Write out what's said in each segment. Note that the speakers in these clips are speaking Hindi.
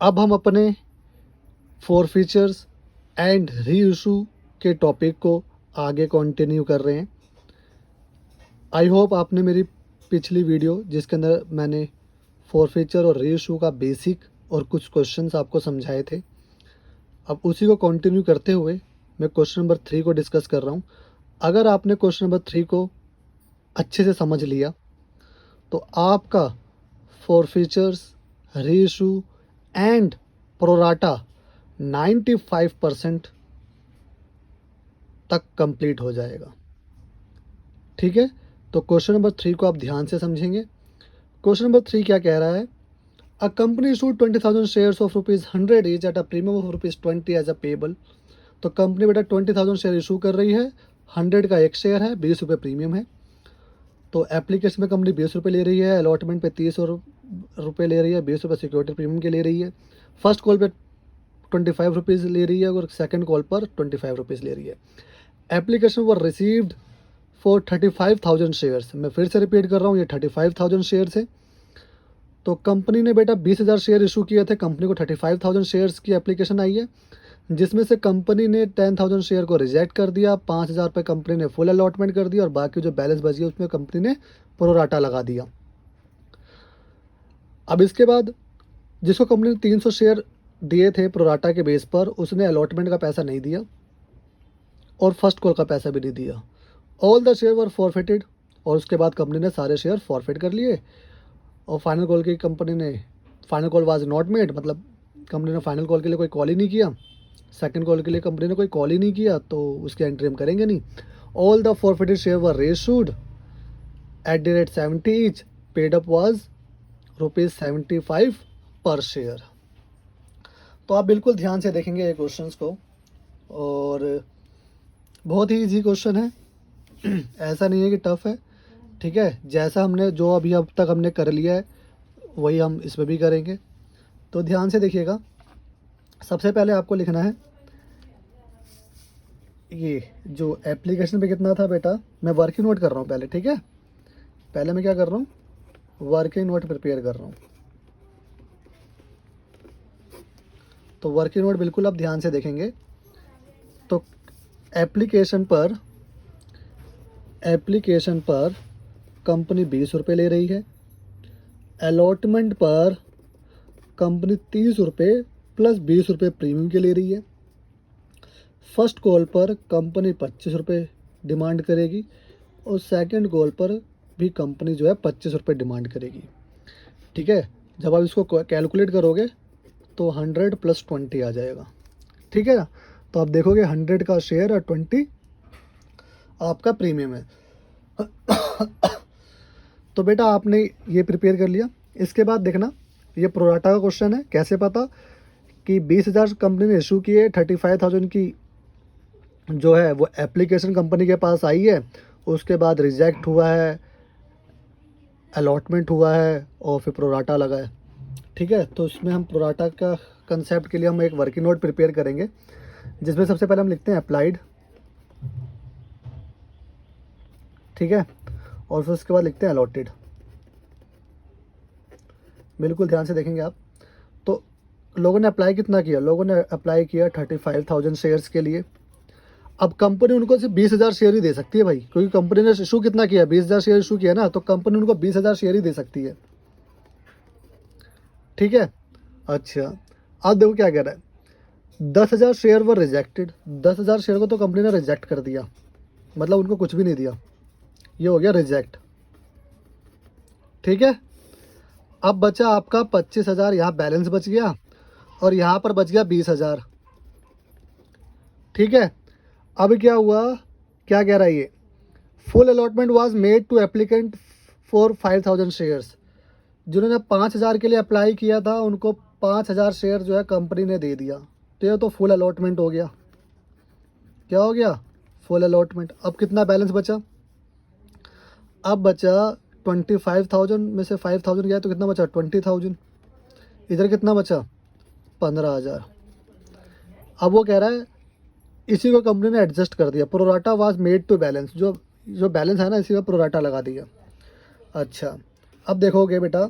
अब हम अपने four features and re issue के टॉपिक को आगे कंटिन्यू कर रहे हैं। आई होप आपने मेरी पिछली वीडियो जिसके अंदर मैंने फोर फीचर और री इशू का बेसिक और कुछ क्वेश्चंस आपको समझाए थे, अब उसी को कंटिन्यू करते हुए मैं क्वेश्चन नंबर 3 को डिस्कस कर रहा हूँ। अगर आपने क्वेश्चन नंबर 3 को अच्छे से समझ लिया तो आपका फोर फीचर्स, री इशू एंड प्रोराटा 95% तक कंप्लीट हो जाएगा। ठीक है, तो क्वेश्चन नंबर 3 को आप ध्यान से समझेंगे। क्वेश्चन नंबर 3 क्या कह रहा है? A company issued 20,000 shares of ₹100 each at a premium of ₹20 as a payable. तो कंपनी बेटा 20,000 शेयर इशू कर रही है, 100 का एक शेयर है, ₹20 प्रीमियम है। तो एप्लीकेशन में कंपनी ₹20 ले रही है, अलॉटमेंट पे ₹30 ले रही है, ₹20 सिक्योरिटी प्रीमियम के ले रही है। फर्स्ट कॉल पे ₹25 ले रही है और सेकंड कॉल पर ₹25 ले रही है। Application were received for 35,000 shares. मैं फिर से रिपीट कर रहा हूँ, ये 35,000 शेयर्स है। तो कंपनी ने बेटा 20,000 शेयर इशू किए थे, कंपनी को 35,000 शेयर्स की एप्लीकेशन आई है, जिसमें से कंपनी ने 10,000 शेयर को रिजेक्ट कर दिया, 5,000 पे कंपनी ने फुल अलॉटमेंट कर दिया और बाकी जो बैलेंस बच गया उसमें कंपनी ने प्रोराटा लगा दिया। अब इसके बाद जिसको कंपनी ने 300 शेयर दिए थे प्रोराटा के बेस पर, उसने अलॉटमेंट का पैसा नहीं दिया और फर्स्ट कॉल का पैसा भी नहीं दिया। All the share were forfeited, और उसके बाद कंपनी ने सारे शेयर फॉरफिट कर लिए और फाइनल कॉल की कंपनी ने, final call was not made, मतलब कंपनी ने फाइनल कॉल के लिए कोई कॉल ही नहीं किया, सेकंड कॉल के लिए कंपनी ने कोई कॉल ही नहीं किया, तो उसकी एंट्री हम करेंगे नहीं। All the forfeited share were reissued at the rate 70 each, paid up was ₹75 per share. तो आप बिल्कुल ध्यान से देखेंगे ये क्वेश्चंस को, और बहुत ही इजी क्वेश्चन है, ऐसा नहीं है कि टफ है। ठीक है, जैसा हमने जो अभी अब तक हमने कर लिया है वही हम इसमें भी करेंगे, तो ध्यान से देखिएगा। सबसे पहले आपको लिखना है ये जो एप्लीकेशन पे कितना था बेटा, मैं वर्किंग नोट कर रहा हूँ पहले। ठीक है, पहले मैं क्या कर रहा हूँ, वर्किंग नोट प्रिपेयर कर रहा हूँ। तो वर्किंग नोट बिल्कुल आप ध्यान से देखेंगे। तो एप्लीकेशन पर कंपनी ₹20 ले रही है, अलॉटमेंट पर कंपनी ₹30 प्लस ₹20 प्रीमियम के ले रही है, फर्स्ट कॉल पर कंपनी ₹25 डिमांड करेगी और सेकंड कॉल पर भी कंपनी जो है ₹25 डिमांड करेगी। ठीक है, जब आप इसको कैलकुलेट करोगे तो 100 + 20 आ जाएगा। ठीक है ना, तो आप देखोगे 100 का शेयर और 20 आपका प्रीमियम है। तो बेटा आपने ये प्रिपेयर कर लिया। इसके बाद देखना, ये प्रोराटा का क्वेश्चन है। कैसे पता कि 20,000 कंपनी ने इशू किए, 35,000 की जो है वो एप्लीकेशन कंपनी के पास आई है, उसके बाद रिजेक्ट हुआ है, अलॉटमेंट हुआ है और फिर प्रोराटा लगा है। ठीक है, तो इसमें हम प्रोराटा का कंसेप्ट के लिए हम एक वर्किंग नोट प्रिपेयर करेंगे, जिसमें सबसे पहले हम लिखते हैं अप्लाइड। ठीक है, और फिर उसके बाद लिखते हैं अलॉटेड। बिल्कुल ध्यान से देखेंगे आप। तो लोगों ने अप्लाई कितना किया, लोगों ने अप्लाई किया 35,000 शेयर्स के लिए। अब कंपनी उनको सिर्फ 20,000 शेयर ही दे सकती है भाई, क्योंकि कंपनी ने इशू कितना किया, 20,000 शेयर इशू किया ना, तो कंपनी उनको 20,000 शेयर ही दे सकती है। ठीक है, अच्छा अब देखो क्या कह रहा है, 10,000 शेयर वर रिजेक्टेड। 10,000 शेयर को तो कंपनी ने रिजेक्ट कर दिया, मतलब उनको कुछ भी नहीं दिया, ये हो गया रिजेक्ट। ठीक है, अब बचा आपका 25,000, यहाँ बैलेंस बच गया और यहाँ पर बच गया 20,000। ठीक है, अब क्या हुआ, क्या कह रहा है ये, full allotment was made to applicant for 5,000 shares. जिन्होंने 5,000 के लिए अप्लाई किया था उनको 5,000 शेयर जो है कंपनी ने दे दिया, तो ये तो फुल अलॉटमेंट हो गया। क्या हो गया, फुल अलॉटमेंट। अब कितना बैलेंस बचा, अब बचा 25,000 में से 5,000 गया तो कितना बचा, 20,000। इधर कितना बचा, 15,000। अब वो कह रहा है इसी को कंपनी ने एडजस्ट कर दिया, prorata was made to balance, जो बैलेंस है ना इसी का प्रोराटा लगा दिया। अच्छा अब देखोगे बेटा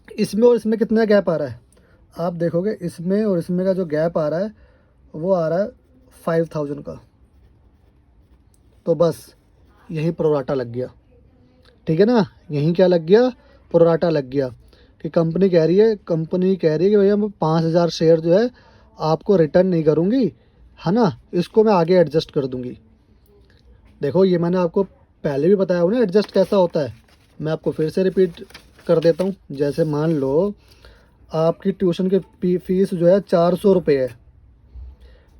इसमें और इसमें कितना गैप आ रहा है, आप देखोगे इसमें और इसमें का जो गैप आ रहा है वो आ रहा है 5000 का। तो बस यही प्रोराटा लग गया, ठीक है ना, यहीं क्या लग गया, प्रोराटा लग गया कि कंपनी कह रही है कि भैया मैं 5000 शेयर जो है आपको रिटर्न नहीं करूँगी, है ना, इसको मैं आगे एडजस्ट कर दूँगी। देखो ये मैंने आपको पहले भी बताया हो ना एडजस्ट कैसा होता है, मैं आपको फिर से रिपीट कर देता हूँ। जैसे मान लो आपकी ट्यूशन की फीस जो है 400 रुपये है,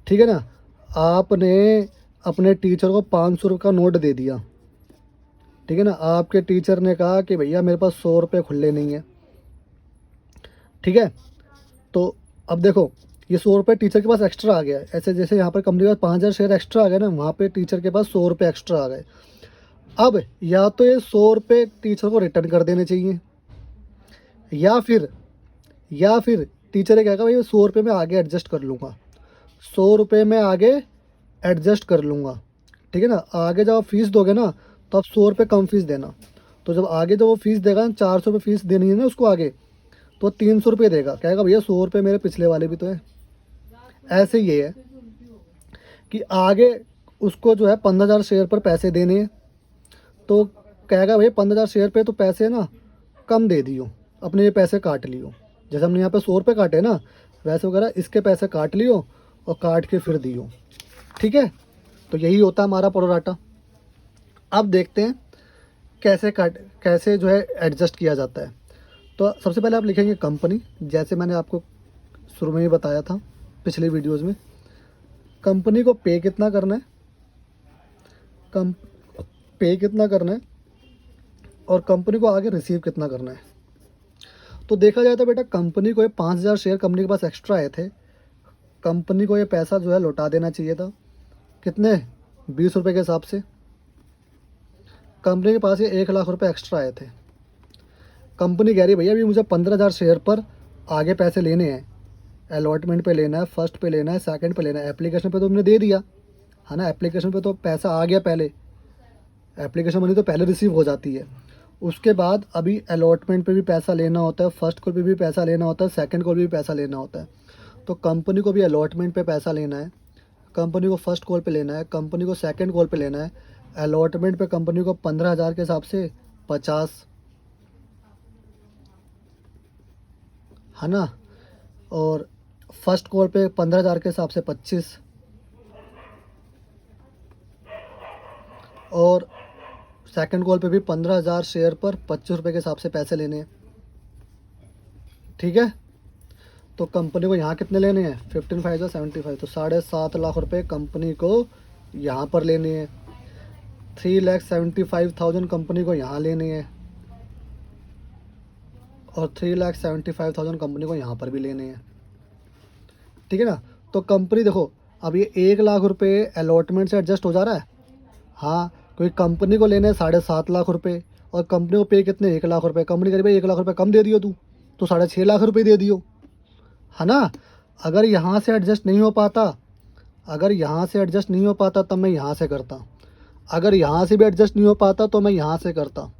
ठीक है ना, आपने अपने टीचर को 500 रुपये का नोट दे दिया, ठीक है ना, आपके टीचर ने कहा कि भैया मेरे पास 100 रुपये खुले नहीं है, ठीक है। तो अब देखो ये 100 रुपये टीचर के पास एक्स्ट्रा आ गया है, ऐसे जैसे यहाँ पर कंपनी के पास 5000 शेयर एक्स्ट्रा आ गए ना, वहाँ पे टीचर के पास 100 रुपये एक्स्ट्रा आ गए। अब या तो ये 100 रुपये टीचर को रिटर्न कर देने चाहिए, या फिर टीचर ये कहेगा भाई 100 रुपये में आगे एडजस्ट कर लूँगा, 100 रुपये में आगे एडजस्ट कर लूँगा, ठीक है ना। आगे जब आप फीस दोगे ना तो आप 100 रुपये कम फीस देना, तो जब आगे जब वो फीस देगा 400 रुपये फीस देनी है ना उसको आगे, तो 300 रुपये देगा, कहेगा भैया 100 रुपये मेरे पिछले वाले भी तो है। ऐसे ये है कि आगे उसको जो है 15,000 शेयर पर पैसे देने हैं, तो कहेगा भैया 15,000 शेयर पे तो पैसे ना कम दे दियो, अपने ये पैसे काट लियो, जैसे हमने यहाँ पे 100 रुपये काटे ना वैसे वगैरह इसके पैसे काट लियो और काट के फिर दियो, ठीक है। तो यही होता है हमारा प्रोराटा। अब देखते हैं कैसे जो है एडजस्ट किया जाता है। तो सबसे पहले आप लिखेंगे कंपनी, जैसे मैंने आपको शुरू में ही बताया था पिछले वीडियोस में, कंपनी को पे कितना करना है, और कंपनी को आगे रिसीव कितना करना है। तो देखा जाए तो बेटा कंपनी को ये 5000 शेयर कंपनी के पास एक्स्ट्रा आए थे, कंपनी को ये पैसा जो है लौटा देना चाहिए था, कितने, 20 रुपये के हिसाब से। कंपनी के पास ये 1 लाख रुपए एक्स्ट्रा आए थे, कंपनी कह रही भैया अभी मुझे 15,000 शेयर पर आगे पैसे लेने हैं, अलॉटमेंट पे लेना है, फर्स्ट पे लेना है, सेकंड पे लेना है। एप्लीकेशन पे तो तुमने दे दिया है ना, एप्लीकेशन पे तो पैसा आ गया, पहले एप्लीकेशन मनी तो पहले रिसीव हो जाती है। उसके बाद अभी अलॉटमेंट पे भी पैसा लेना होता है, फर्स्ट कॉल पे भी पैसा लेना होता है, सेकंड कॉल पे भी पैसा लेना होता है। तो कंपनी को भी अलॉटमेंट पे पैसा लेना है, कंपनी को फर्स्ट कॉल पे लेना है, कंपनी को सेकंड कॉल पे लेना है। अलॉटमेंट पे कंपनी को 15,000 के हिसाब से 50, है ना, और फर्स्ट कॉल पे 15,000 के हिसाब से 25, और सेकंड कॉल पे भी 15,000 शेयर पर 25 रुपये के हिसाब से पैसे लेने हैं, ठीक है। तो कंपनी को यहाँ कितने लेने हैं, 15,500 या 75, तो 7.5 लाख रुपए कंपनी को यहाँ पर लेने हैं, 3,75,000 कंपनी को यहाँ लेने हैं, और 3,75,000 कंपनी को यहाँ पर भी लेने हैं, ठीक है ना। तो कंपनी देखो अब ये 1 लाख रुपए अलॉटमेंट से एडजस्ट हो जा रहा है, हाँ, क्योंकि कंपनी को लेने 7.5 लाख रुपए और कंपनी को पे कितने, 1 लाख रुपए। कंपनी करीब 1 लाख रुपए कम दे दियो तू, तो 6.5 लाख रुपए दे दियो, है ना। अगर यहाँ से एडजस्ट नहीं हो पाता, तब मैं यहाँ से करता, अगर यहाँ से भी एडजस्ट नहीं हो पाता तो मैं यहाँ से करता,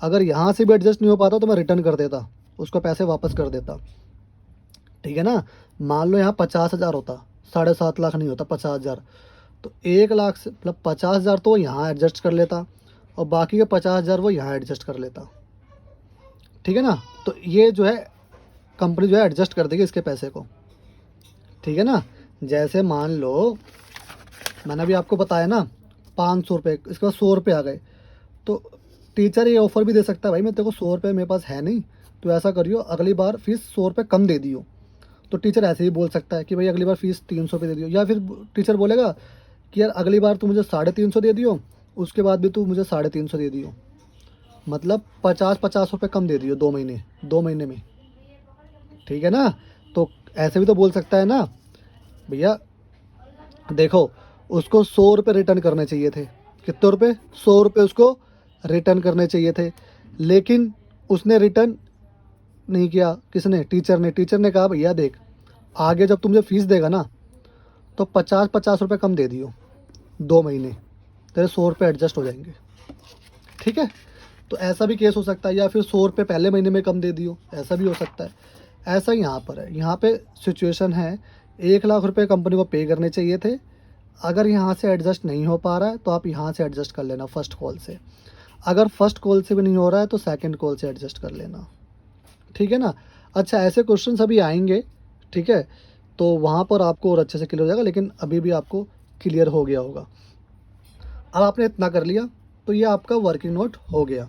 अगर यहाँ से भी एडजस्ट नहीं हो पाता तो मैं रिटर्न कर देता, उसको पैसे वापस कर देता, ठीक है ना। मान लो यहाँ 50,000 होता, 7.5 लाख नहीं होता, 50,000, तो 1 लाख से मतलब 50,000 तो वो यहाँ एडजस्ट कर लेता और बाकी के 50,000 वो यहाँ एडजस्ट कर लेता, ठीक है ना। तो ये जो है कंपनी जो है एडजस्ट कर देगी इसके पैसे को, ठीक है ना। जैसे मान लो मैंने अभी आपको बताया ना 500 रुपये, इसके बाद 100 रुपये आ गए, तो टीचर ये ऑफ़र भी दे सकता है भाई मैं तेरे को 100 रुपये मेरे पास है नहीं, तो ऐसा करियो अगली बार फीस 100 रुपये कम दे दियो। तो टीचर ऐसे ही बोल सकता है कि भाई अगली बार फीस 300 रुपये दे दियो, या फिर टीचर बोलेगा कि यार अगली बार तू मुझे 350 दे दियो, उसके बाद भी तू मुझे 350 दे दियो, मतलब 50 रुपये कम दे दियो 2 महीने में, ठीक है ना। तो ऐसे भी तो बोल सकता है ना भैया। देखो उसको 100 रुपये रिटर्न करने चाहिए थे, कितने रुपये, 100 रुपये उसको रिटर्न करने चाहिए थे, लेकिन उसने रिटर्न नहीं किया, किसने, टीचर ने कहा भैया देख आगे जब तुम मुझे फीस देगा ना तो 50 रुपये कम दे दियो, 2 महीने तेरे 100 रुपये एडजस्ट हो जाएंगे, ठीक है। तो ऐसा भी केस हो सकता है, या फिर 100 रुपये पहले महीने में कम दे दियो, ऐसा भी हो सकता है। ऐसा ही यहाँ पर है, यहाँ पे सिचुएशन है 1 लाख रुपए कंपनी को पे करने चाहिए थे। अगर यहाँ से एडजस्ट नहीं हो पा रहा है तो आप यहाँ से एडजस्ट कर लेना फर्स्ट कॉल से, अगर फर्स्ट कॉल से भी नहीं हो रहा है तो सेकंड कॉल से एडजस्ट कर लेना, ठीक है ना। अच्छा, ऐसे क्वेश्चन अभी आएंगे, ठीक है, तो वहाँ पर आपको और अच्छे से क्लियर हो जाएगा, लेकिन अभी भी आपको क्लियर हो गया होगा। अब आपने इतना कर लिया तो ये आपका वर्किंग नोट हो गया,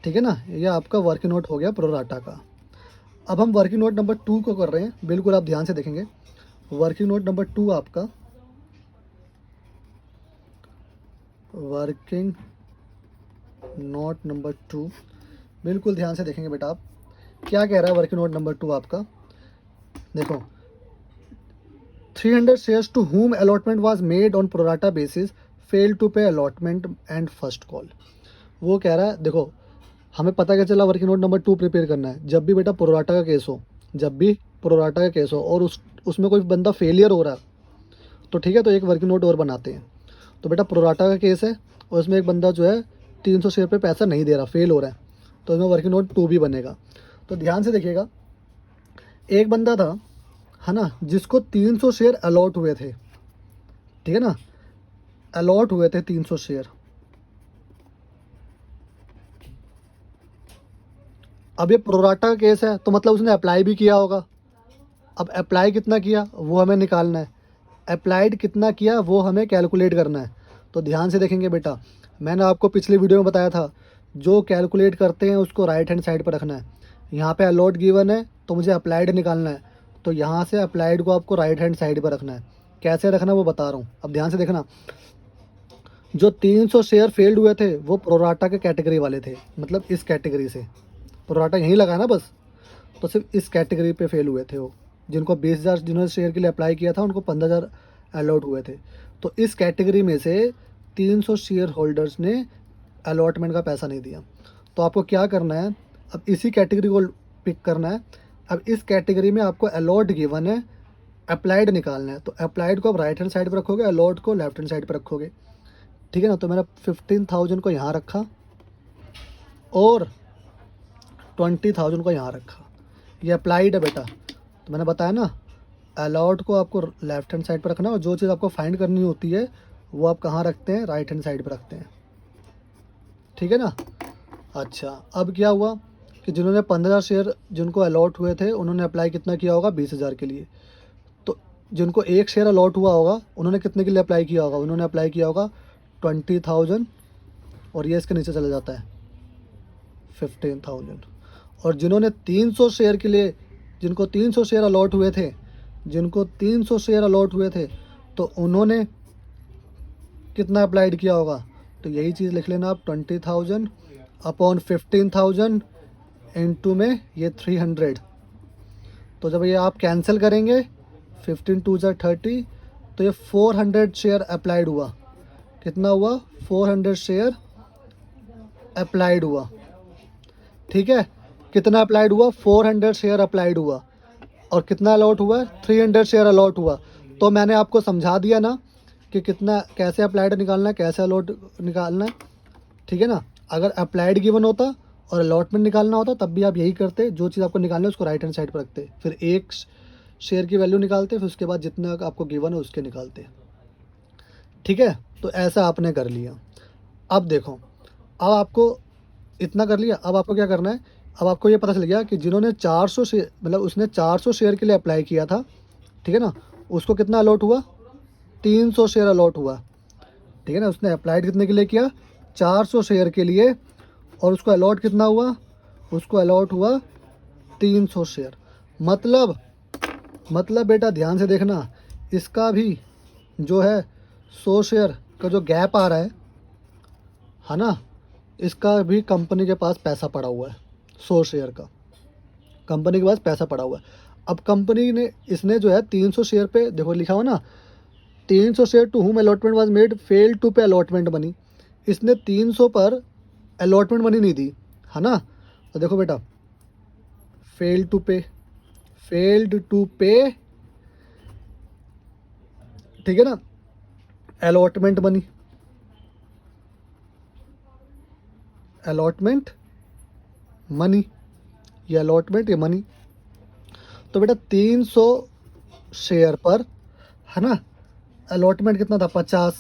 ठीक है ना, ये आपका वर्किंग नोट हो गया प्रोराटा का। अब हम वर्किंग नोट नंबर 2 को कर रहे हैं, बिल्कुल आप ध्यान से देखेंगे। वर्किंग नोट नंबर 2 आपका, वर्किंग नोट नंबर 2, बिल्कुल ध्यान से देखेंगे बेटा आप। क्या कह रहा है वर्किंग नोट नंबर 2 आपका, देखो 300 shares to whom allotment was made on pro rata basis failed to pay allotment and first call। वो कह रहा है, देखो हमें पता क्या चला, वर्किंग नोट नंबर 2 प्रिपेयर करना है। जब भी बेटा प्रोराटा का केस हो, जब भी प्रोराटा का केस हो और उसमें कोई बंदा फेलियर हो रहा है तो ठीक है, तो एक वर्किंग नोट और बनाते हैं। तो बेटा प्रोराटा का केस है और उसमें एक बंदा जो है 300 शेयर पे पैसा नहीं दे रहा, फेल हो रहा है, तो इसमें वर्किंग नोट 2 भी बनेगा। तो ध्यान से देखिएगा, एक बंदा था, है ना, जिसको 300 शेयर अलॉट हुए थे, ठीक है ना, अलॉट हुए थे 300 शेयर। अब ये प्रोराटा का केस है तो मतलब उसने अप्लाई भी किया होगा। अब अप्लाई कितना किया वो हमें निकालना है, अप्लाइड कितना किया वो हमें कैलकुलेट करना है। तो ध्यान से देखेंगे बेटा, मैंने आपको पिछली वीडियो में बताया था, जो कैलकुलेट करते हैं उसको राइट हैंड साइड पर रखना है। यहाँ पे अलॉट गिवन है तो मुझे अप्लाइड निकालना है, तो यहाँ से अप्लाइड को आपको राइट हैंड साइड पर रखना है। कैसे रखना वो बता रहा हूँ, अब ध्यान से देखना। जो 300 शेयर फेल्ड हुए थे वो प्रोराटा के कैटेगरी वाले थे, मतलब इस कैटेगरी से, प्रोराटा यहीं लगा ना बस, तो सिर्फ इस कैटेगरी पे फेल हुए थे वो। जिनको 20,000 जिन्होंने शेयर के लिए अप्लाई किया था उनको 15,000 अलॉट हुए थे। तो इस कैटेगरी में से 300 शेयर होल्डर्स ने अलॉटमेंट का पैसा नहीं दिया। तो आपको क्या करना है, अब इसी कैटेगरी को पिक करना है। अब इस कैटेगरी में आपको अलॉट गिवन है, अप्लाइड निकालना है। तो अप्लाइड को आप राइट हैंड साइड पर रखोगे, अलॉट को लेफ्ट हैंड साइड पर रखोगे, ठीक है ना। तो मैंने 15,000 को यहाँ रखा और 20,000 को यहाँ रखा, ये अप्लाइड है बेटा। तो मैंने बताया ना, अलॉट को आपको लेफ्ट हैंड साइड पर रखना है और जो चीज़ आपको फाइंड करनी होती है वो आप कहाँ रखते हैं, राइट हैंड साइड पर रखते हैं, ठीक है ना। अच्छा, अब क्या हुआ कि जिन्होंने 15,000 शेयर जिनको अलॉट हुए थे उन्होंने अप्लाई कितना किया होगा, 20,000 के लिए। तो जिनको एक शेयर अलॉट हुआ होगा उन्होंने कितने के लिए अप्लाई किया होगा, उन्होंने अप्लाई किया होगा 20,000, और ये इसके नीचे चला जाता है 15,000। और जिन्होंने 300 शेयर के लिए, जिनको 300 शेयर अलॉट हुए थे, जिनको 300 शेयर अलॉट हुए थे, तो उन्होंने कितना अप्लाइड किया होगा, तो यही चीज़ लिख लेना आप, 20,000 अपॉन 15,000 इंटू में ये 300। तो जब ये आप कैंसिल करेंगे 15 टू ज़ा 30, तो ये 400 शेयर अप्लाइड हुआ। कितना हुआ, 400 शेयर अप्लाइड हुआ, ठीक है। कितना अप्लाइड हुआ, 400 शेयर अप्लाइड हुआ। और कितना अलॉट हुआ, 300 शेयर अलॉट हुआ। तो मैंने आपको समझा दिया ना कि कितना, कैसे अप्लाइड निकालना है, कैसे अलॉट निकालना है, ठीक है ना। अगर अप्लाइड गिवन होता और अलॉटमेंट निकालना होता तब भी आप यही करते, जो चीज़ आपको निकालना है उसको राइट हैंड साइड पर रखते, फिर एक शेयर की वैल्यू निकालते, फिर उसके बाद जितना आपको गिवन है उसके निकालते, ठीक है। तो ऐसा आपने कर लिया। अब देखो, अब आपको इतना कर लिया, अब आपको क्या करना है, अब आपको ये पता चल गया कि जिन्होंने 400 शेयर, मतलब उसने 400 शेयर के लिए अप्लाई किया था, ठीक है ना, उसको कितना अलॉट हुआ, 300 शेयर अलॉट हुआ, ठीक है ना। उसने अप्लाइड कितने के लिए किया, 400 शेयर के लिए, और उसको अलॉट कितना हुआ, उसको अलॉट हुआ 300 शेयर। मतलब बेटा ध्यान से देखना, इसका भी जो है 100 शेयर का जो गैप आ रहा है ना, इसका भी कंपनी के पास पैसा पड़ा हुआ है, 100 शेयर का कंपनी के पास पैसा पड़ा हुआ है। अब कंपनी ने, इसने जो है 300 शेयर पे, देखो लिखा हुआ ना, 300 share to whom allotment was made fail to pay allotment money. इसने 300 पर अलॉटमेंट मनी नहीं दी, है ना। तो देखो बेटा, फेल्ड टू पे, फेल्ड टू पे, ठीक है ना, अलॉटमेंट मनी, अलॉटमेंट मनी, ये अलॉटमेंट, ये मनी। तो बेटा 300 शेयर पर, है ना, अलॉटमेंट कितना था 50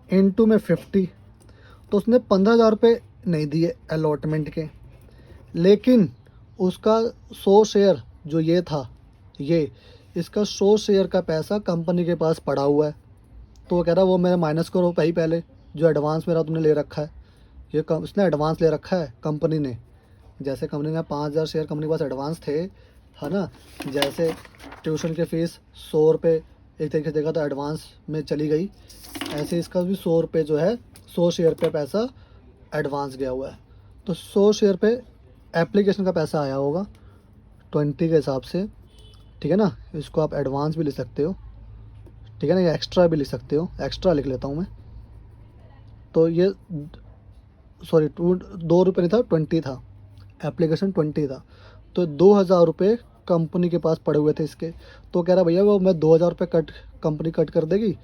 इंटू में 50, तो उसने 15,000 रुपये नहीं दिए अलॉटमेंट के, लेकिन उसका 100 शेयर जो ये था, ये इसका 100 शेयर का पैसा कंपनी के पास पड़ा हुआ है। तो वो कह रहा है वो मेरा माइनस करो पहले जो एडवांस मेरा तुमने ले रखा है, ये उसने एडवांस ले रखा है कंपनी ने। जैसे कंपनी ने 5,000 शेयर कंपनी के पास एडवांस थे, है ना, जैसे ट्यूशन की फ़ीस 100 रुपये एक तरीके से देखा तो एडवांस में चली गई, ऐसे इसका भी 100 रुपये जो है 100 शेयर पे पैसा एडवांस गया हुआ है। तो 100 शेयर पे एप्लीकेशन का पैसा आया होगा 20 के हिसाब से, ठीक है ना। इसको आप एडवांस भी ले सकते हो, ठीक है ना, या एक्स्ट्रा भी लिख सकते हो, एक्स्ट्रा लिख लेता हूँ मैं। तो ये सॉरी 2 रुपये नहीं था, 20 था, एप्लीकेशन 20 था, तो 2,000 रुपये कंपनी के पास पड़े हुए थे इसके। तो कह रहा भैया वो मैं 2,000 रुपये कंपनी कट कर देगी।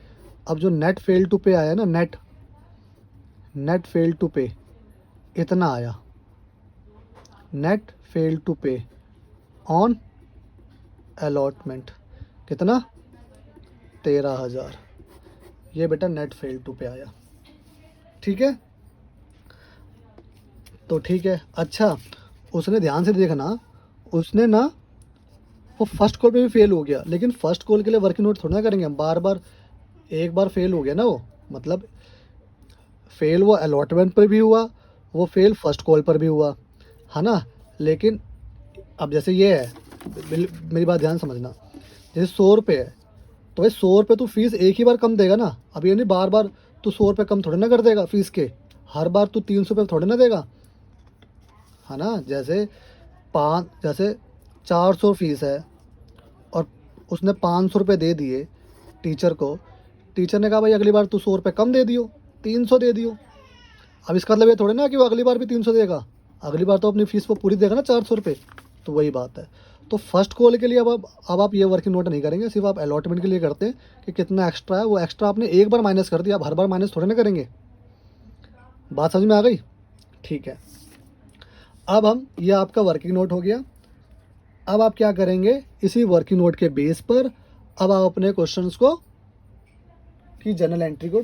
अब जो नेट फेल टू पे आया ना, नेट फेल टू पे इतना आया, नेट फेल टू पे ऑन अलॉटमेंट कितना 13,000, ये बेटा नेट फेल टू पे आया, ठीक है। तो ठीक है, अच्छा उसने ध्यान से देखना, उसने ना वो फर्स्ट कॉल पे भी फेल हो गया, लेकिन फर्स्ट कॉल के लिए वर्किंग नोट थोड़ा ना करेंगे हम बार बार। एक बार फेल हो गया ना वो, मतलब फेल वो अलॉटमेंट पर भी हुआ, वो फेल फर्स्ट कॉल पर भी हुआ, है ना। लेकिन अब जैसे ये है, मेरी बात ध्यान समझना, जैसे 100 रुपये है, तो भाई 100 रुपये तू फीस एक ही बार कम देगा ना। अब ये नहीं बार बार तू 100 रुपये कम थोड़े ना कर देगा फीस के, हर बार तू 300 रुपये थोड़े ना देगा, है ना। जैसे 400 फीस है और उसने 500 रुपये दे दिए टीचर को, टीचर ने कहा भाई अगली बार तू 100 रुपये कम दे दियो, 300 दे दियो। अब इसका मतलब ये थोड़े ना कि वो अगली बार भी 300 देगा, अगली बार तो अपनी फ़ीस वो पूरी देगा ना 400 रुपये। तो वही बात है। तो फर्स्ट कॉल के लिए अब आप ये वर्किंग नोट नहीं करेंगे, सिर्फ आप अलॉटमेंट के लिए करते हैं कि कितना एक्स्ट्रा है, वो एक्स्ट्रा आपने एक बार माइनस कर दिया, आप हर बार माइनस थोड़े ना करेंगे। बात समझ में आ गई? ठीक है, अब हम ये आपका वर्किंग नोट हो गया। अब आप क्या करेंगे, इसी वर्किंग नोट के बेस पर अब आप अपने क्वेश्चंस को की जनरल एंट्री को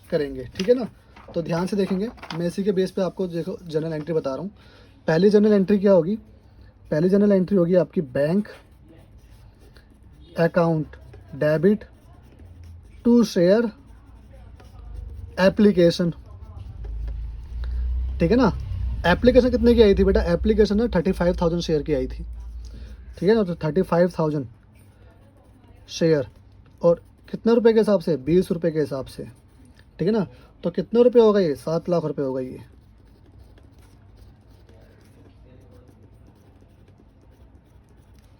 करेंगे, ठीक है ना। तो ध्यान से देखेंगे, मैं इसी के बेस पे आपको देखो जनरल एंट्री बता रहा हूँ। पहली जनरल एंट्री क्या होगी, पहली जनरल एंट्री होगी आपकी bank account debit to share application, ठीक है ना। एप्लीकेशन कितने की आई थी बेटा, एप्लीकेशन ना 35,000 शेयर की आई थी, ठीक है ना। तो 35,000 शेयर और कितने रुपए के हिसाब से, 20 रुपये के हिसाब से, ठीक है ना। तो कितने रुपए होगा ये, 7 लाख रुपए होगा ये,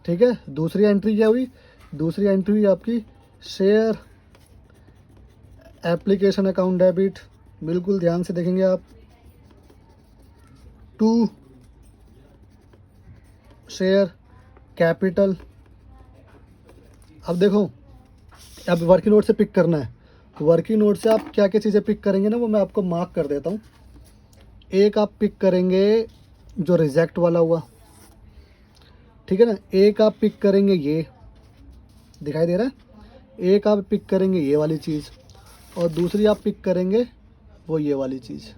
ठीक है। दूसरी एंट्री क्या हुई, दूसरी एंट्री हुई आपकी शेयर एप्लीकेशन अकाउंट डेबिट, बिल्कुल ध्यान से देखेंगे आप, टू शेयर कैपिटल। अब देखो, अब वर्किंग नोट से पिक करना है, वर्किंग नोट से आप क्या क्या चीज़ें पिक करेंगे ना वो मैं आपको मार्क कर देता हूँ। एक आप पिक करेंगे जो रिजेक्ट वाला हुआ, ठीक है ना। एक आप पिक करेंगे ये दिखाई दे रहा है, एक आप पिक करेंगे ये वाली चीज़, और दूसरी आप पिक करेंगे वो ये वाली चीज़,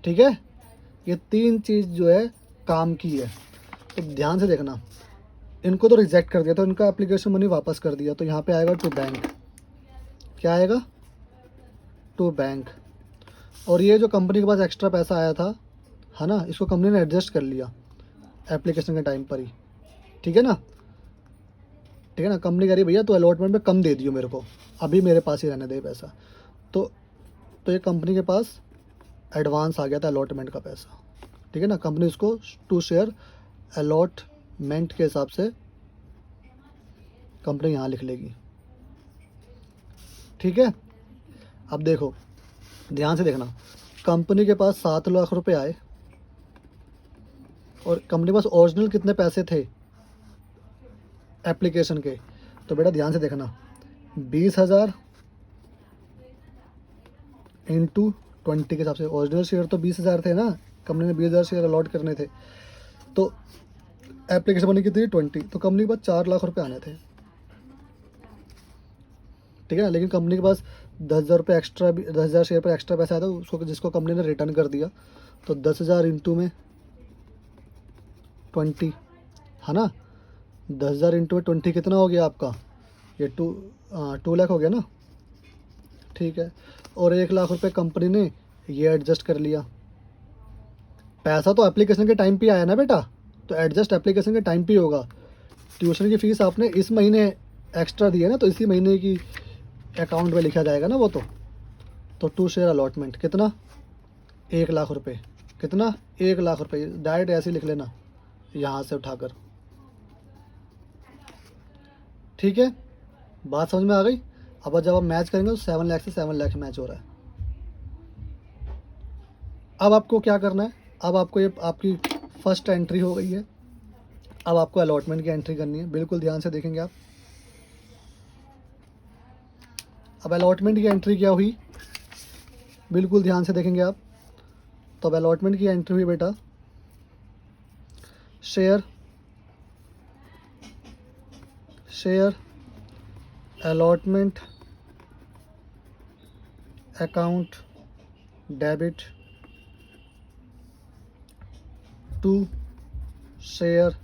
ठीक है। ये तीन चीज़ जो है काम की है। तो ध्यान से देखना, इनको तो रिजेक्ट कर दिया, तो इनका एप्लीकेशन मनी वापस कर दिया, तो यहाँ पे आएगा टू बैंक, क्या आएगा, टू बैंक। और ये जो कंपनी के पास एक्स्ट्रा पैसा आया था, है ना, इसको कंपनी ने एडजस्ट कर लिया एप्लीकेशन के टाइम पर ही, ठीक है ना, ठीक है ना। कंपनी कह रही भैया तो अलॉटमेंट में कम दे दियो मेरे को, अभी मेरे पास ही रहने दे पैसा। तो ये कंपनी के पास एडवांस आ गया था अलॉटमेंट का पैसा, ठीक है ना। कंपनी इसको टू शेयर अलॉटमेंट के हिसाब से कंपनी यहाँ लिख लेगी, ठीक है। अब देखो ध्यान से देखना, कंपनी के पास 7 लाख रुपए आए और कंपनी के पास ओरिजिनल कितने पैसे थे एप्लीकेशन के। तो बेटा ध्यान से देखना, 20,000 इंटू 20 के हिसाब से, ओरिजिनल शेयर तो 20,000 थे ना, कंपनी ने 20,000 शेयर अलॉट करने थे। तो एप्लीकेशन बनी कितनी 20, तो कंपनी के पास 4 लाख रुपए आने थे, ठीक है ना। लेकिन कंपनी के पास 10,000 रुपये एक्स्ट्रा भी, 10,000 शेयर पर एक्स्ट्रा पैसा आया था उसको, जिसको कंपनी ने रिटर्न कर दिया। तो 10,000 इंटू में 20, है ना। 10,000 इंटू में 20 कितना हो गया आपका, ये 2 लाख हो गया ना, ठीक है। और 1 लाख रुपए कंपनी ने ये एडजस्ट कर लिया। पैसा तो एप्लीकेशन के टाइम पे आया ना बेटा, तो एडजस्ट एप्लीकेशन के टाइम पे होगा। ट्यूशन की फ़ीस आपने इस महीने एक्स्ट्रा दी है ना, तो इसी महीने की अकाउंट में लिखा जाएगा ना वो तो 2 शेयर अलॉटमेंट कितना, 1 लाख रुपए, कितना 1 लाख रुपए, डायरेक्ट ऐसे ही लिख लेना यहाँ से उठाकर, ठीक है। बात समझ में आ गई। अब जब आप मैच करेंगे तो 7 लाख से 7 लाख मैच हो रहा है। अब आपको क्या करना है, अब आपको ये आपकी फर्स्ट एंट्री हो गई है, अब आपको अलॉटमेंट की एंट्री करनी है। बिल्कुल ध्यान से देखेंगे आप। अब अलॉटमेंट की एंट्री क्या हुई, बिल्कुल ध्यान से देखेंगे आप। तो अब अलॉटमेंट की एंट्री हुई बेटा, share allotment account debit to share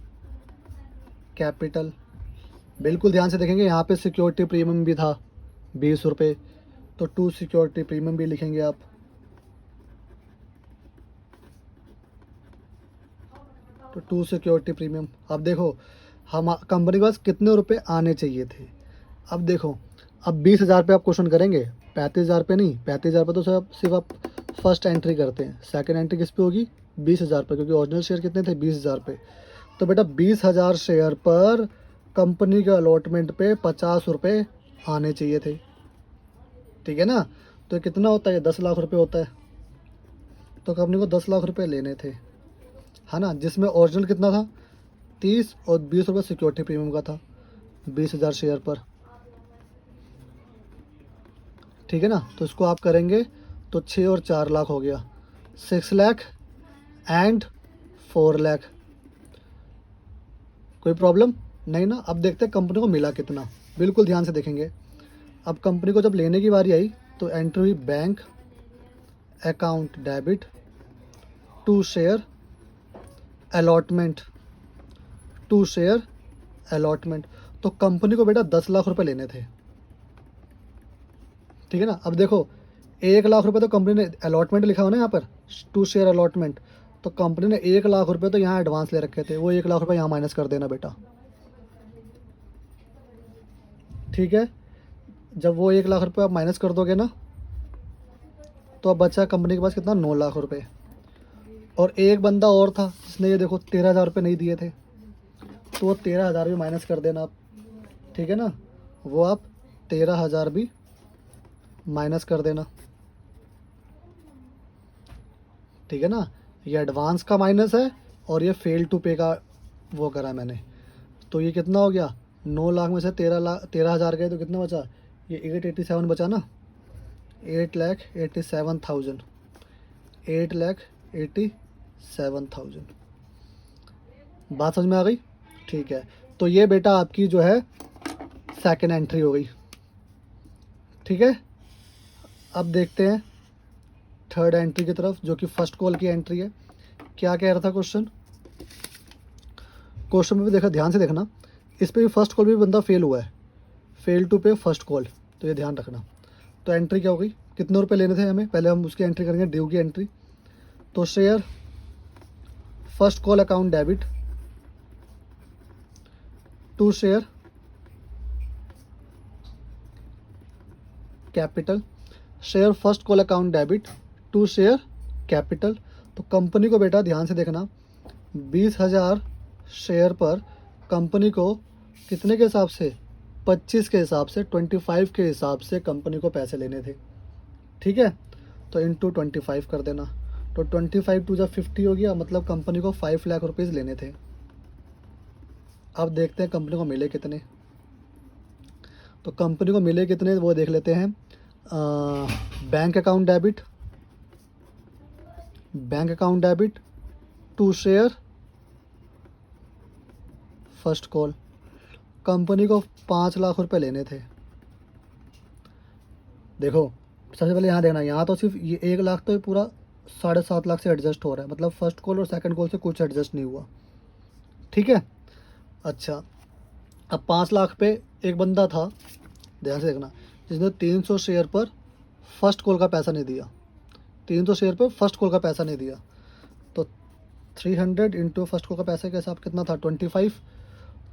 capital. बिल्कुल ध्यान से देखेंगे, यहाँ पे सिक्योरिटी प्रीमियम भी था 20 रुपये, तो 2 सिक्योरिटी प्रीमियम भी लिखेंगे आप। तो 2 सिक्योरिटी प्रीमियम। अब देखो हम कंपनी के पास कितने रुपए आने चाहिए थे। अब देखो, अब 20,000 पे आप क्वेश्चन करेंगे, 35,000 पे नहीं। 35,000 पे तो सिर्फ आप फर्स्ट एंट्री करते हैं। सेकंड एंट्री किस पे होगी, 20,000 पे, क्योंकि ओरिजिनल शेयर कितने थे 20,000 पे। तो बेटा 20,000 शेयर पर कंपनी के अलॉटमेंट पे 50 रुपये आने चाहिए थे, ठीक है ना। तो कितना होता है, 10 लाख रुपये होता है। तो कंपनी को 10 लाख रुपये लेने थे, है ना, जिसमें ओरिजिनल कितना था 30 और 20 रुपये सिक्योरिटी प्रीमियम का था 20,000 शेयर पर, ठीक है ना। तो इसको आप करेंगे तो 6 और 4 लाख हो गया, 6 लाख एंड 4 लाख। कोई प्रॉब्लम नहीं ना। अब देखते हैं कंपनी को मिला कितना, बिल्कुल ध्यान से देखेंगे। अब कंपनी को जब लेने की बारी आई तो एंट्री हुई bank account debit to share allotment, to share allotment. तो कंपनी को बेटा 10 लाख रुपए लेने थे, ठीक है ना। अब देखो 1 लाख रुपए तो कंपनी ने अलॉटमेंट लिखा हो ना यहाँ पर, टू शेयर अलॉटमेंट, तो कंपनी ने 1 लाख रुपए तो यहाँ एडवांस ले रखे थे, वो 1 लाख रुपए यहाँ माइनस कर देना बेटा, ठीक है। जब वो 1 लाख रुपए आप माइनस कर दोगे ना, तो अब बचा कंपनी के पास कितना, 9 लाख रुपए। और एक बंदा और था जिसने ये देखो 13,000 रुपये नहीं दिए थे, तो वो 13,000 भी माइनस कर देना आप, ठीक है ना। वो आप 13,000 भी माइनस कर देना, ठीक है ना। ये एडवांस का माइनस है और ये फेल टू पे का वो करा मैंने। तो ये कितना हो गया, 9 लाख में से 13,000 गए तो कितना बचा, ये 887 बचा ना, 8,87,000, 8,87,000। बात समझ में आ गई, ठीक है। तो ये बेटा आपकी जो है सेकंड एंट्री हो गई, ठीक है। अब देखते हैं थर्ड एंट्री की तरफ, जो कि फर्स्ट कॉल की एंट्री है। क्या कह रहा था क्वेश्चन, क्वेश्चन में भी देखा, ध्यान से देखना। इस पर भी फर्स्ट कॉल भी बंदा फेल हुआ है, फेल टू पे फर्स्ट कॉल, तो ये ध्यान रखना। तो एंट्री क्या हो गई, कितने रुपए लेने थे हमें, पहले हम उसकी एंट्री करेंगे, ड्यू की एंट्री। तो share first call account debit to share capital, share first call account debit to share capital. तो कंपनी को बेटा ध्यान से देखना, 20,000 शेयर पर कंपनी को कितने के हिसाब से, 25 के हिसाब से, 25 के हिसाब से कंपनी को पैसे लेने थे, ठीक है। तो इंटू 25 कर देना, तो 25 टू जब 50 हो गया, मतलब कंपनी को 5 लाख रुपीज़ लेने थे। अब देखते हैं कंपनी को मिले कितने। तो कंपनी को मिले कितने वो देख लेते हैं। Bank account debit to share first call, company को 5 लाख रुपए लेने थे। देखो सबसे पहले यहाँ देखना, यहाँ तो सिर्फ ये 1 लाख तो पूरा 7.5 लाख से एडजस्ट हो रहा है, मतलब फर्स्ट कॉल और सेकंड कॉल से कुछ एडजस्ट नहीं हुआ, ठीक है। अच्छा, अब 5 लाख पे एक बंदा था, ध्यान से देखना, जिसने 300 शेयर पर फर्स्ट कॉल का पैसा नहीं दिया, 300 शेयर पर फर्स्ट कॉल का पैसा नहीं दिया। तो 300 इंटू फर्स्ट कॉल का पैसा के हिसाब कितना था 25,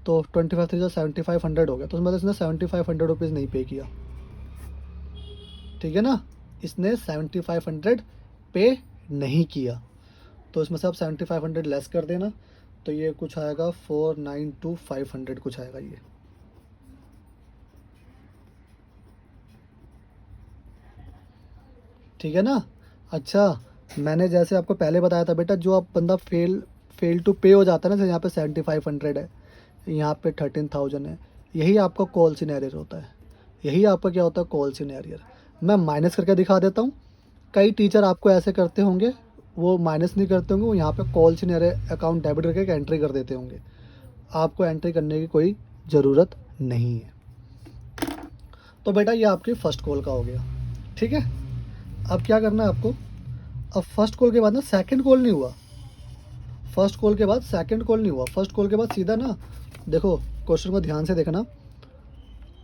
तो 25 3 7500 हो गया। तो मतलब इसने 7500 रुपीज़ नहीं पे किया, ठीक है ना, इसने 7500 पे नहीं किया। तो इसमें से आप 7500 लेस कर देना, तो ये कुछ आएगा 492500 कुछ आएगा ये। ठीक है ना। अच्छा, मैंने जैसे आपको पहले बताया था बेटा, जो आप बंदा फेल टू पे हो जाता है ना, जैसे यहाँ पे 7500 है, यहाँ पे 13000 है, यही आपका कॉल सिनेरियर होता है, यही आपका क्या होता है कॉल सिनेरियर। मैं माइनस करके दिखा देता हूँ, कई टीचर आपको ऐसे करते होंगे, वो माइनस नहीं करते होंगे, वो यहाँ पे कॉल सिनेरियर अकाउंट डेबिट करके एंट्री कर देते होंगे, आपको एंट्री करने की कोई ज़रूरत नहीं है। तो बेटा ये आपकी फ़र्स्ट कॉल का हो गया, ठीक है। अब क्या करना है आपको, अब फर्स्ट कॉल के बाद ना सेकंड कॉल नहीं हुआ, फर्स्ट कॉल के बाद सेकंड कॉल नहीं हुआ, फर्स्ट कॉल के बाद सीधा ना, देखो क्वेश्चन को ध्यान से देखना,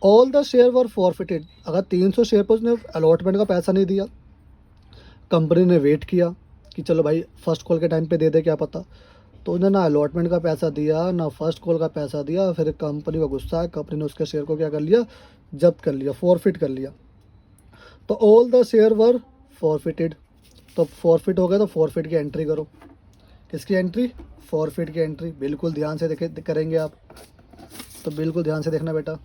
all the share were forfeited. अगर 300 शेयर पर उसने अलॉटमेंट का पैसा नहीं दिया, कंपनी ने वेट किया कि चलो भाई फर्स्ट कॉल के टाइम पे दे दे क्या पता, तो उन्होंने ना अलॉटमेंट का पैसा दिया ना फर्स्ट कॉल का पैसा दिया, फिर कंपनी को गुस्सा है, कंपनी ने उसके शेयर को क्या कर लिया, जब्त कर लिया, फॉरफिट कर लिया। तो all the share were forfeited, तो फॉरफिट हो गया, तो फॉरफिट की एंट्री करो। किसकी एंट्री, फॉरफिट की एंट्री, बिल्कुल ध्यान से देखे करेंगे आप, तो बिल्कुल ध्यान से देखना बेटा।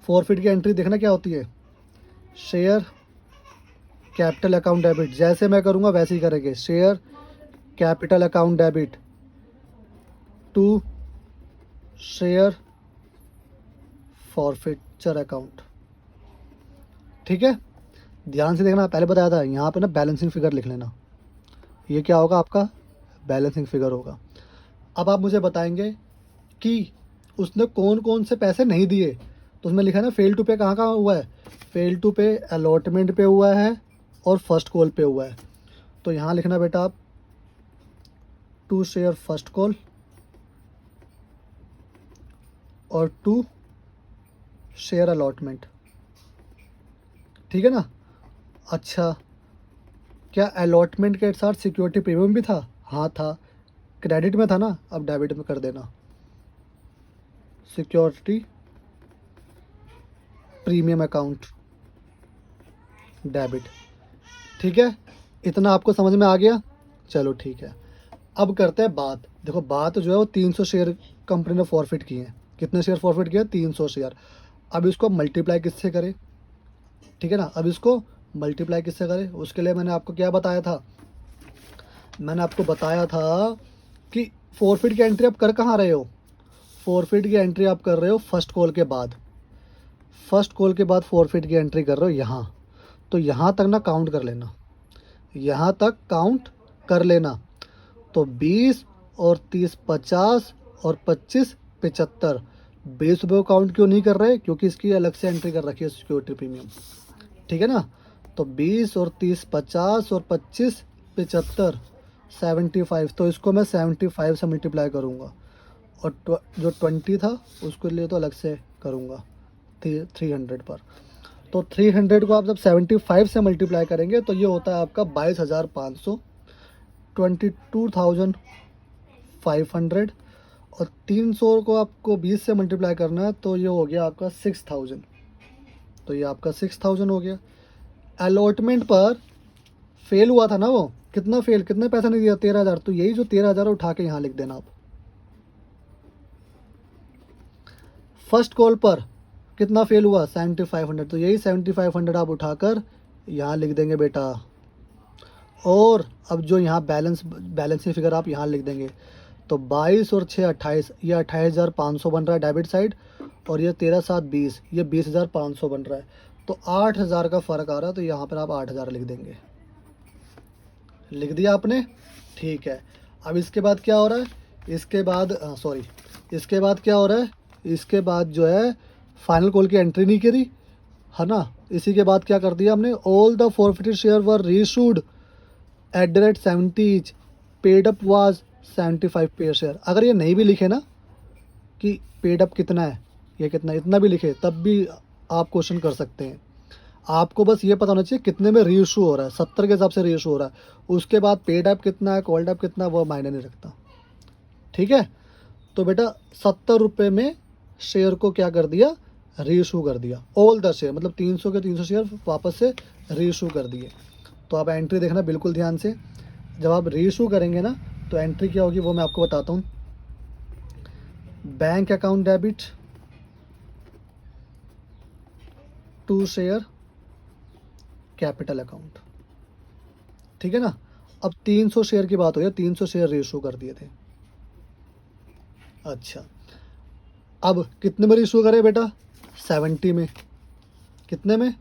फॉरफिट की एंट्री देखना क्या होती है, शेयर कैपिटल अकाउंट डेबिट, जैसे मैं करूँगा वैसे ही करेंगे, share capital account debit to share forfeiture account, ठीक है। ध्यान से देखना, पहले बताया था यहाँ पे ना बैलेंसिंग फिगर लिख लेना, ये क्या होगा आपका बैलेंसिंग फिगर होगा। अब आप मुझे बताएंगे कि उसने कौन कौन से पैसे नहीं दिए, तो उसमें लिखा है ना फेल टू पे कहाँ कहाँ हुआ है, फेल टू पे अलॉटमेंट पे हुआ है और फर्स्ट कॉल पे हुआ है। तो यहाँ लिखना बेटा आप टू शेयर फर्स्ट कॉल और टू शेयर अलॉटमेंट, ठीक है ना। अच्छा, क्या अलॉटमेंट के साथ सिक्योरिटी प्रीमियम भी था, हाँ था, क्रेडिट में था ना, अब डेबिट में कर देना, सिक्योरिटी प्रीमियम अकाउंट डेबिट, ठीक है। इतना आपको समझ में आ गया, चलो ठीक है। अब करते हैं बात, देखो बात जो है वो 300 शेयर कंपनी ने फॉरफिट किए हैं, कितने शेयर फॉरफिट किए, 300 शेयर। अब इसको मल्टीप्लाई किससे करें, ठीक है ना, अब इसको मल्टीप्लाई किससे करें, उसके लिए मैंने आपको क्या बताया था, मैंने आपको बताया था कि फॉरफिट की एंट्री आप कर कहाँ रहे हो, फॉरफिट की एंट्री आप कर रहे हो फर्स्ट कॉल के बाद, फर्स्ट कॉल के बाद फॉरफिट की एंट्री कर रहे हो यहाँ, तो यहाँ तक ना काउंट कर लेना, यहाँ तक काउंट कर लेना। तो 20 और 30 50 और 25 75, 20 रुपये काउंट क्यों नहीं कर रहे, क्योंकि इसकी अलग से एंट्री कर रखी है सिक्योरिटी प्रीमियम, ठीक है ना। तो 20 और 30 50 और 25 75 75, तो इसको मैं 75 से मल्टीप्लाई करूँगा, और जो 20 था उसके लिए तो अलग से करूँगा 300 पर। तो 300 को आप जब 75 से मल्टीप्लाई करेंगे तो ये होता है आपका 22,500, 22,500, और 300 को आपको 20 से मल्टीप्लाई करना है तो ये हो गया आपका 6,000, तो ये आपका 6,000 हो गया। अलॉटमेंट पर फेल हुआ था ना, वो कितना फेल, कितने पैसा नहीं दिया, 13,000, तो यही जो 13,000 उठा के यहाँ लिख देना आप। फर्स्ट कॉल पर कितना फेल हुआ 7500, तो यही 7500 आप उठाकर यहाँ लिख देंगे बेटा, और अब जो यहाँ बैलेंसिंग फिगर आप यहाँ लिख देंगे, तो 22 और 6 28, ये 28,500 बन रहा है डेबिट साइड, और ये 13 7 20, ये 20,500 बन रहा है, तो 8,000 का फ़र्क आ रहा है, तो यहाँ पर आप 8,000 लिख देंगे, लिख दिया आपने, ठीक है। अब इसके बाद क्या हो रहा है, इसके बाद सॉरी, इसके बाद क्या हो रहा है, इसके बाद जो है फाइनल कॉल की एंट्री नहीं करी है ना। इसी के बाद क्या कर दिया हमने, all the forfeited share were reissued at the rate 70 each, paid up was 75 per share. अगर ये नहीं भी लिखे ना कि पेड अप कितना है, ये कितना, इतना भी लिखे तब भी आप क्वेश्चन कर सकते हैं। आपको बस ये पता होना चाहिए कितने में रीइशू हो रहा है, 70 के हिसाब से रीइशू हो रहा है। उसके बाद पेड अप कितना है, कॉल्ड अप कितना है, वो मायने नहीं रखता। ठीक है, तो बेटा 70 रुपये में शेयर को क्या कर दिया, रीइशू कर दिया। ऑल द शेयर मतलब 300 के 300 शेयर वापस से रीइशू कर दिए। तो आप एंट्री देखना बिल्कुल ध्यान से। जब आप रीइशू करेंगे ना तो एंट्री क्या होगी वो मैं आपको बताता हूँ। Bank account debit to share capital account. ठीक है ना। अब 300 शेयर की बात हो रही है, 300 शेयर रीइशू कर दिए थे। अच्छा, अब कितने में रीइशू करे बेटा, 70 में। कितने में,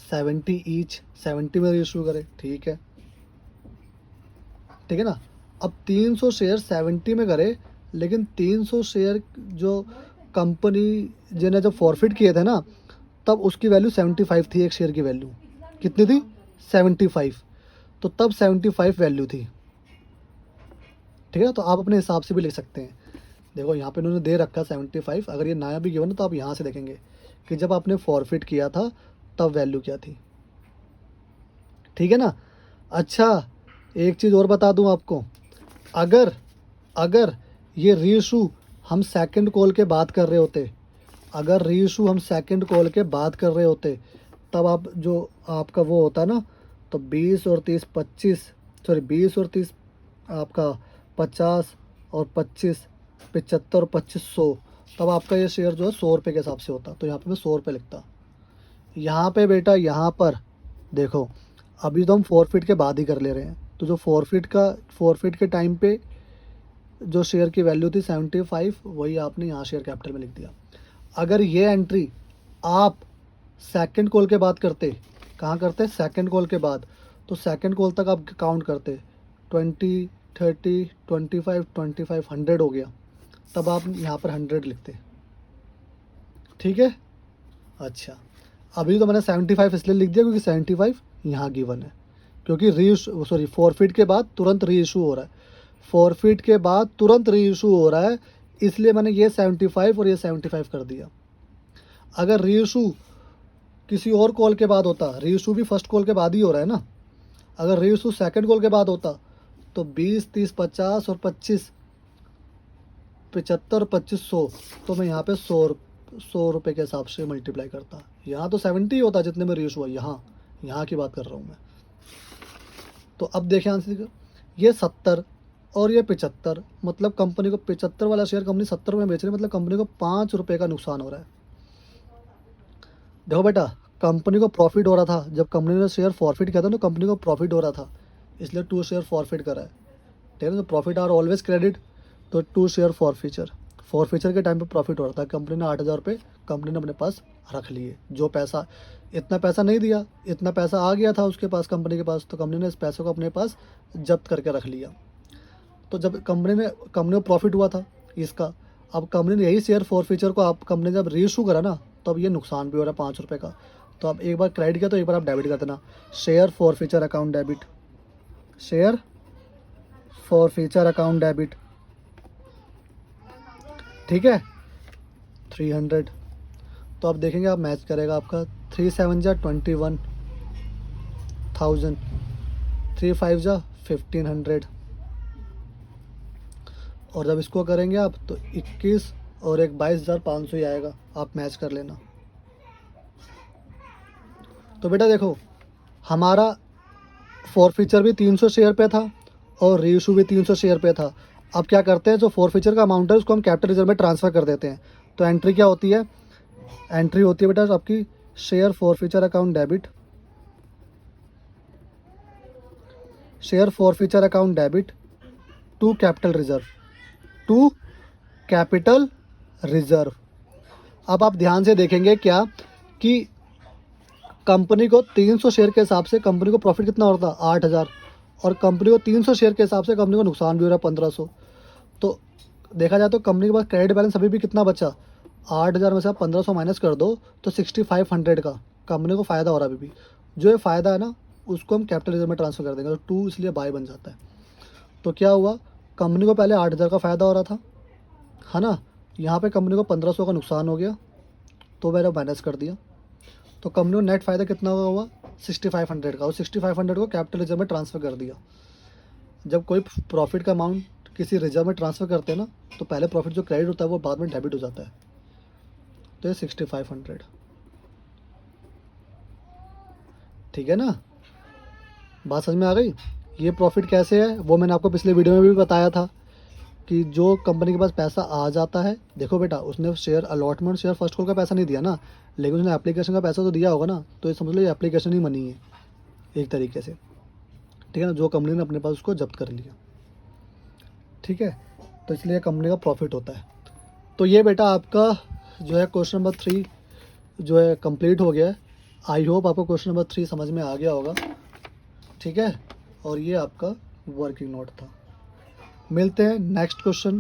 70 ईच, 70 में रीइशू करे। ठीक है, ठीक है ना। अब 300 शेयर 70 में करे, लेकिन 300 शेयर जो कंपनी जिन्हें जब फॉरफिट किए थे ना तब उसकी वैल्यू 75 थी। एक शेयर की वैल्यू कितनी थी, 75। तो तब 75 वैल्यू थी। ठीक है, तो आप अपने हिसाब से भी लिख सकते हैं। देखो यहाँ पे उन्होंने दे रखा 75। अगर ये नया भी गिवन है तो आप यहाँ से देखेंगे कि जब आपने फॉरफिट किया था तब वैल्यू क्या थी। ठीक है ना। अच्छा, एक चीज़ और बता दूँ आपको, अगर अगर ये रीइशू हम सेकंड कॉल के बाद कर रहे होते, अगर रीइशू हम सेकंड कॉल के बाद कर रहे होते तब आप जो आपका वो होता ना, तो 20 और 30 25, सॉरी 20 और 30 आपका 50 और 25 75 और 25 100, तब आपका ये शेयर जो है 100 रुपये के हिसाब से होता। तो यहाँ पे मैं 100 रुपये लिखता। यहाँ पे बेटा, यहाँ पर देखो अभी तो हम फॉरफिट के बाद ही कर ले रहे हैं, तो जो फॉरफिट के टाइम पे जो शेयर की वैल्यू थी 75, वही आपने यहाँ शेयर कैपिटल में लिख दिया। अगर ये एंट्री आप सेकंड कॉल के बाद करते, कहाँ करते, सेकंड कॉल के बाद, तो सेकंड कॉल तक आप काउंट करते, 20 30 25 25 100 हो गया, तब आप यहाँ पर 100 लिखते। ठीक है। अच्छा, अभी तो मैंने 75 इसलिए लिख दिया क्योंकि 75 यहाँ गिवन है, क्योंकि फॉरफिट के बाद तुरंत रीइशू हो रहा है। फॉरफिट के बाद तुरंत रीइशू हो रहा है, इसलिए मैंने ये 75 और ये 75 कर दिया। अगर रीइशू किसी और कॉल के बाद होता, रीइशू भी फर्स्ट कॉल के बाद ही हो रहा है ना, अगर रीइशू सेकंड कॉल के बाद होता तो 20 30 50 और 25 75 25 100, तो मैं यहाँ पे 100 रुपये के हिसाब से मल्टीप्लाई करता। यहाँ तो 70 होता जितने में रीइशू हुआ, यहाँ की बात कर रहा हूँ मैं। तो अब देखें आंसर, ये 70 और ये 75, मतलब कंपनी को 75 वाला शेयर कंपनी 70 में बेच रही है, मतलब कंपनी को 5 रुपये का नुकसान हो रहा है। देखो बेटा, कंपनी को प्रॉफिट हो रहा था, जब कंपनी ने शेयर फॉरफिट किया था तो कंपनी को प्रॉफिट हो रहा था, इसलिए 2 शेयर फॉरफिट करा है। ठीक है, तो प्रॉफिट आर ऑलवेज क्रेडिट, तो 2 शेयर फॉरफिचर के टाइम पे प्रॉफिट हो रहा था। कंपनी ने 8,000 रुपये कंपनी ने अपने पास रख लिए। जो पैसा, इतना पैसा नहीं दिया, इतना पैसा आ गया था उसके पास, कंपनी के पास, तो कंपनी ने इस पैसे को अपने पास जब्त करके रख लिया। तो जब कंपनी को प्रॉफिट हुआ था इसका, अब कंपनी ने यही शेयर फॉरफिचर को आप कंपनी जब रीइशू करा ना, तो अब ये नुकसान भी हो रहा है 5 रुपये का। तो आप एक बार क्रेडिट किया तो एक बार आप डेबिट कर देना, share forfeiture account debit, share forfeiture account debit. ठीक है, 300। तो अब देखेंगे आप मैच करेगा आपका, 3 7 जा 21,000, 3 5 जा 1500, और जब इसको करेंगे आप तो 21 और एक 22,500 ही आएगा। आप मैच कर लेना। तो बेटा देखो, हमारा फॉरफिचर भी 300 शेयर पे था और रीइशू भी 300 शेयर पे था। अब क्या करते हैं, जो फॉरफिचर का अमाउंट है उसको हम कैपिटल रिजर्व में ट्रांसफ़र कर देते हैं। तो एंट्री क्या होती है, एंट्री होती है बेटा आपकी share forfeiture account debit, share forfeiture account debit to capital reserve, to capital reserve. अब आप ध्यान से देखेंगे क्या कि कंपनी को 300 शेयर के हिसाब से कंपनी को प्रॉफिट कितना हो रहा था, 8,000, और कंपनी को 300 शेयर के हिसाब से कंपनी को नुकसान भी हो रहा है 1,500। तो देखा जाए तो कंपनी के पास क्रेडिट बैलेंस अभी भी कितना बचा, 8,000 में से आप 1,500 माइनस कर दो तो 6,500 का कंपनी को फ़ायदा हो रहा है अभी भी। जो ये फ़ायदा है ना उसको हम कैपिटल रिजर्व में ट्रांसफ़र कर देंगे, तो 2 इसलिए बाय बन जाता है। तो क्या हुआ, कंपनी को पहले 8,000 का फ़ायदा हो रहा था, है ना, यहाँ पे कंपनी को 1,500 का नुकसान हो गया, तो मैंने माइनस कर दिया। तो कंपनी को नेट फ़ायदा कितना हुआ 6,500 का, और 6,500 को कैपिटल रिजर्व में ट्रांसफ़र कर दिया। जब कोई प्रॉफिट का अमाउंट किसी रिजर्व में ट्रांसफ़र करते हैं ना, तो पहले प्रॉफिट जो क्रेडिट होता है वो बाद में डेबिट हो जाता है। तो ये 6,500, ठीक है ना, बात समझ में आ गई। ये प्रॉफिट कैसे है वो मैंने आपको पिछले वीडियो में भी बताया था कि जो कंपनी के पास पैसा आ जाता है, देखो बेटा उसने share allotment share first call का पैसा नहीं दिया ना, लेकिन उसने एप्लीकेशन का पैसा तो दिया होगा ना, तो ये समझ लो ये एप्लीकेशन ही मनी है एक तरीके से, ठीक है ना, जो कंपनी ने अपने पास उसको जब्त कर लिया, ठीक है। तो इसलिए कंपनी का प्रॉफिट होता है। तो ये बेटा आपका जो है क्वेश्चन नंबर 3 जो है कंप्लीट हो गया है। आई होप आपको क्वेश्चन नंबर 3 समझ में आ गया होगा, ठीक है। और ये आपका वर्किंग नोट था। मिलते हैं नेक्स्ट क्वेश्चन,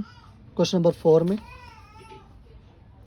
क्वेश्चन नंबर 4 में।